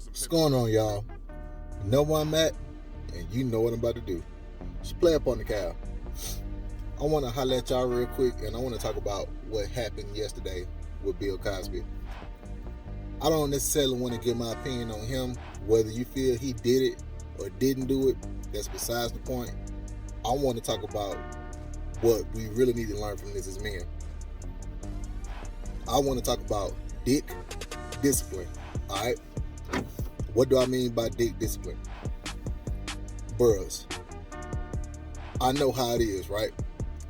What's going on, y'all? You know where I'm at, and you know what I'm about to do. Just play up on the cow. I want to holler at y'all real quick, and I want to talk about what happened yesterday with Bill Cosby. I don't necessarily want to give my opinion on him, whether you feel he did it or didn't do it. That's besides the point. I want to talk about what we really need to learn from this as men. I want to talk about Dîck Discipline. Alright? What do I mean by Dîck Discipline? Bros, I know how it is, right?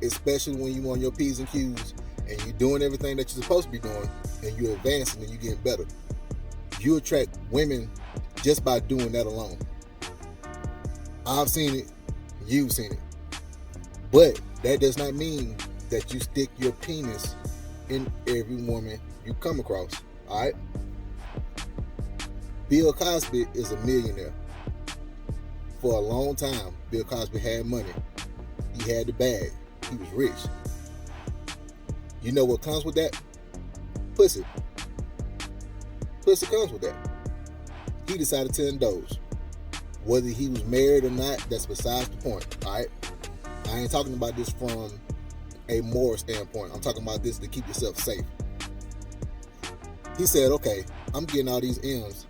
Especially when you on your P's and Q's and you're doing everything that you're supposed to be doing and you're advancing and you're getting better. You attract women just by doing that alone. I've seen it, you've seen it. But that does not mean that you stick your penis in every woman you come across, alright? Bill Cosby is a millionaire. For a long time, Bill Cosby had money. He had the bag. He was rich. You know what comes with that? Pussy. Pussy comes with that. He decided to indulge. Whether he was married or not, that's besides the point, alright? I ain't talking about this from a moral standpoint. I'm talking about this to keep yourself safe. He said, okay, I'm getting all these M's.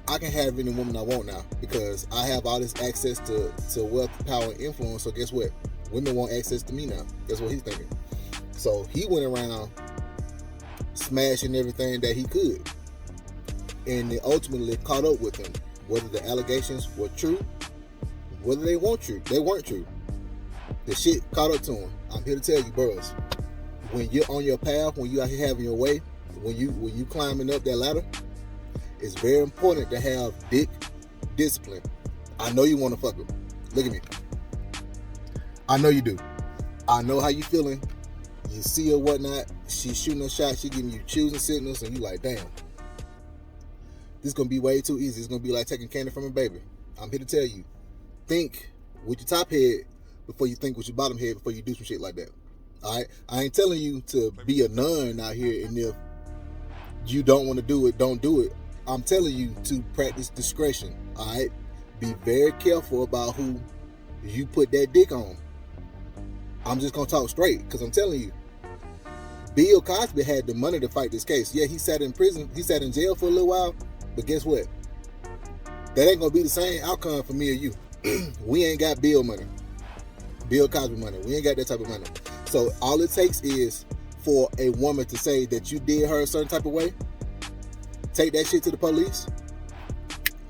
I can have any woman I want now because I have all this access to wealth, power, and influence. So guess what? Women want access to me now. That's what he's thinking. So he went around smashing everything that he could. And it ultimately caught up with him. Whether the allegations were true, whether they weren't true. The shit caught up to him. I'm here to tell you, bros. When you're on your path, when you out here having your way, when you climbing up that ladder, it's very important to have Dîck Discipline. I know you want to fuck him. Look at me. I know you do. I know how you feeling. You see her whatnot. She's shooting a shot. She giving you choosing signals, and you like, damn. This is gonna be way too easy. It's gonna be like taking candy from a baby. I'm here to tell you. Think with your top head before you think with your bottom head before you do some shit like that. All right. I ain't telling you to be a nun out here, and if you don't want to do it, don't do it. I'm telling you to practice discretion, all right? Be very careful about who you put that dick on. I'm just going to talk straight because I'm telling you, Bill Cosby had the money to fight this case. Yeah, he sat in prison. He sat in jail for a little while, but guess what? That ain't going to be the same outcome for me or you. We ain't got Bill money. Bill Cosby money. We ain't got that type of money. So all it takes is for a woman to say that you did her a certain type of way. Take that shit to the police.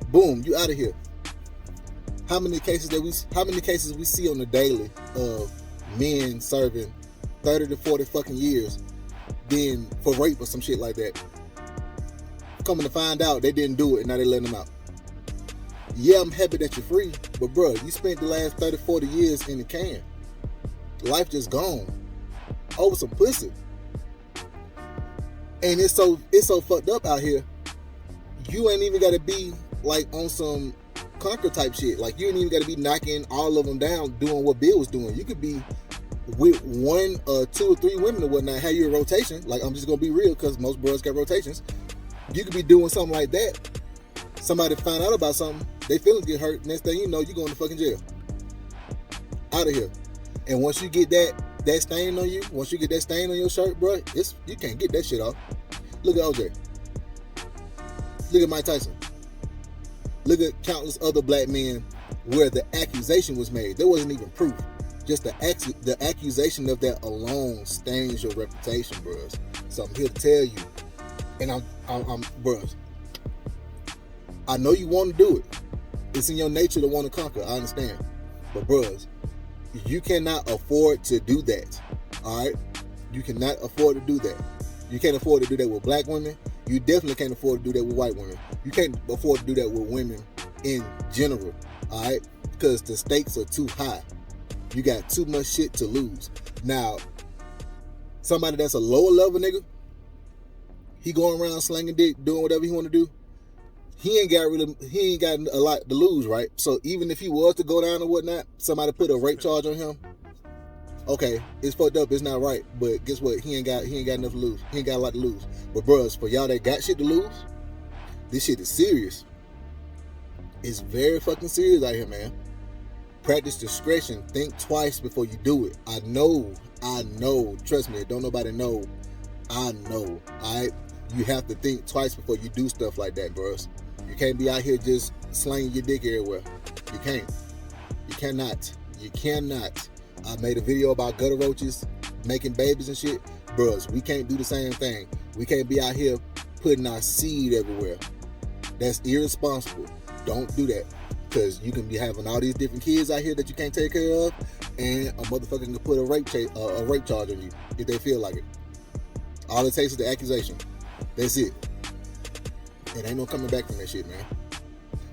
Boom, you out of here. How many cases we see on the daily of men serving 30 to 40 fucking years then for rape or some shit like that. Coming to find out they didn't do it and now they letting them out. Yeah, I'm happy that you're free, but bro, you spent the last 30, 40 years in the can. Life just gone. Over some pussy. And it's so fucked up out here. You ain't even got to be like on some conquer type shit. Like you ain't even got to be knocking all of them down doing what Bill was doing. You could be with one, 2 or 3 women or whatnot. Have you a rotation? Like I'm just gonna be real because most bros got rotations. You could be doing something like that. Somebody find out about something, they feelings get hurt. Next thing you know, you going to fucking jail. Out of here. And once you get that stain on you, once you get that stain on your shirt, bro, you can't get that shit off. Look at OJ. Look at Mike Tyson. Look at countless other black men where the accusation was made. There wasn't even proof. Just the accusation of that alone stains your reputation, bros. So I'm here to tell you, and I'm bros. I know you want to do it. It's in your nature to want to conquer. I understand, but bros, you cannot afford to do that. All right, you cannot afford to do that. You can't afford to do that with black women. You definitely can't afford to do that with white women. You can't afford to do that with women in general, all right? Because the stakes are too high. You got too much shit to lose. Now, somebody that's a lower level nigga, he going around slanging dick, doing whatever he want to do. He ain't got a lot to lose, right? So even if he was to go down or whatnot, somebody put a rape charge on him. Okay, it's fucked up, it's not right. But guess what? He ain't got enough to lose. He ain't got a lot to lose. But bros, for y'all that got shit to lose, This shit is serious. It's very fucking serious out here, man. Practice discretion. Think twice before you do it. I know. Trust me, don't nobody know. I know. Alright? You have to think twice before you do stuff like that, bros. You can't be out here just slinging your dick everywhere. You can't. You cannot. You cannot. I made a video about gutter roaches making babies and shit. Bros, we can't do the same thing. We can't be out here putting our seed everywhere. That's irresponsible. Don't do that. Because you can be having all these different kids out here that you can't take care of, and a motherfucker can put a rape charge on you if they feel like it. All it takes is the accusation. That's it. It ain't no coming back from that shit, man.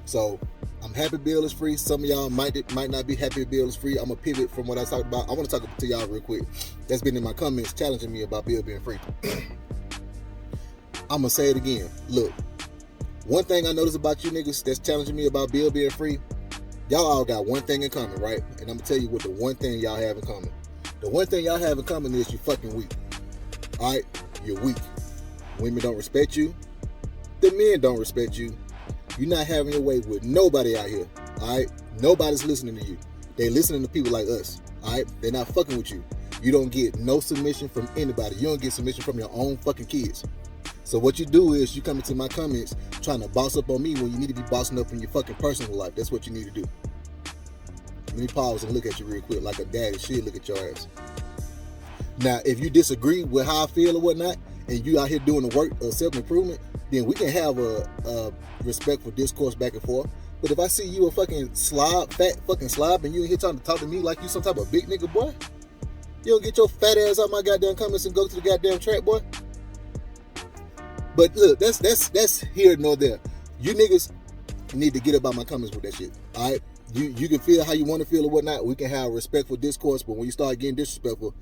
So I'm happy Bill is free. Some of y'all might not be happy Bill is free. I'm gonna pivot from what I talked about. I want to talk to y'all real quick. That's been in my comments challenging me about Bill being free. I'm gonna say it again. Look, one thing I notice about you niggas that's challenging me about Bill being free, y'all all got one thing in common, right? And I'm gonna tell you what the one thing y'all have in common. The one thing y'all have in common is you fucking weak. All right, you're weak. Women don't respect you. The men don't respect you. You're not having your way with nobody out here. All right, nobody's listening to you. They listening to people like us. All right, they're not fucking with you. You don't get no submission from anybody. You don't get submission from your own fucking kids. So what you do is you come into my comments trying to boss up on me when you need to be bossing up in your fucking personal life. That's what you need to do. Let me pause and look at you real quick like a daddy should look at your ass. Now, if you disagree with how I feel or whatnot, and you out here doing the work of self-improvement, then we can have a respectful discourse back and forth. But if I see you a fucking slob, fat fucking slob, and you in here trying to talk to me like you some type of big nigga, boy, you don't get your fat ass out my goddamn comments and go to the goddamn track, boy. But look, that's here nor there. You niggas need to get up out my comments with that shit. All right, you can feel how you want to feel or whatnot. We can have a respectful discourse, but when you start getting disrespectful,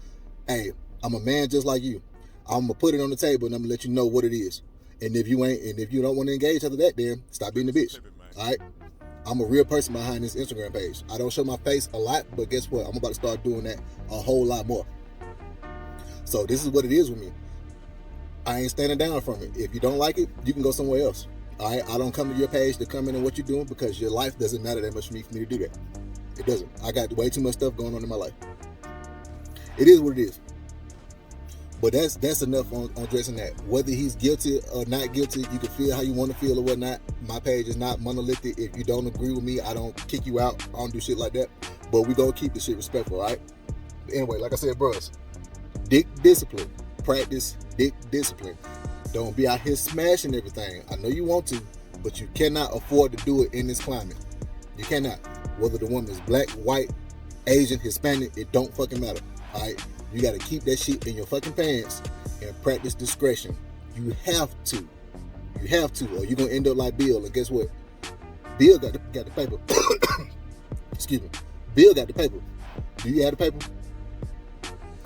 hey, I'm a man just like you. I'm gonna put it on the table and I'm gonna let you know what it is. And if you don't want to engage after that, then stop being a bitch. All right, I'm a real person behind this Instagram page. I don't show my face a lot, but guess what? I'm about to start doing that a whole lot more. So this is what it is with me. I ain't standing down from it. If you don't like it, you can go somewhere else. All right, I don't come to your page to comment on what you're doing because your life doesn't matter that much for me to do that. It doesn't. I got way too much stuff going on in my life. It is what it is. But that's enough on addressing that. Whether he's guilty or not guilty, you can feel how you want to feel or whatnot. My page is not monolithic. If you don't agree with me, I don't kick you out. I don't do shit like that. But we gonna keep the shit respectful, all right? Anyway, like I said, bros, Dîck Discipline. Practice Dîck Discipline. Don't be out here smashing everything. I know you want to, but you cannot afford to do it in this climate. You cannot. Whether the woman is black, white, Asian, Hispanic, it don't fucking matter, all right? You got to keep that shit in your fucking pants and practice discretion. You have to. You have to, or you're going to end up like Bill. And guess what? Bill got the paper. Excuse me. Bill got the paper. Do you have the paper?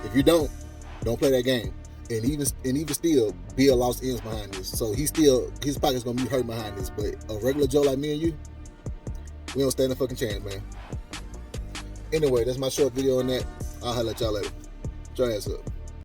If you don't play that game. And even still, Bill lost ends behind this. So his pocket's going to be hurt behind this. But a regular Joe like me and you, we don't stand a fucking chance, man. Anyway, that's my short video on that. I'll holler at y'all later. Your ass up.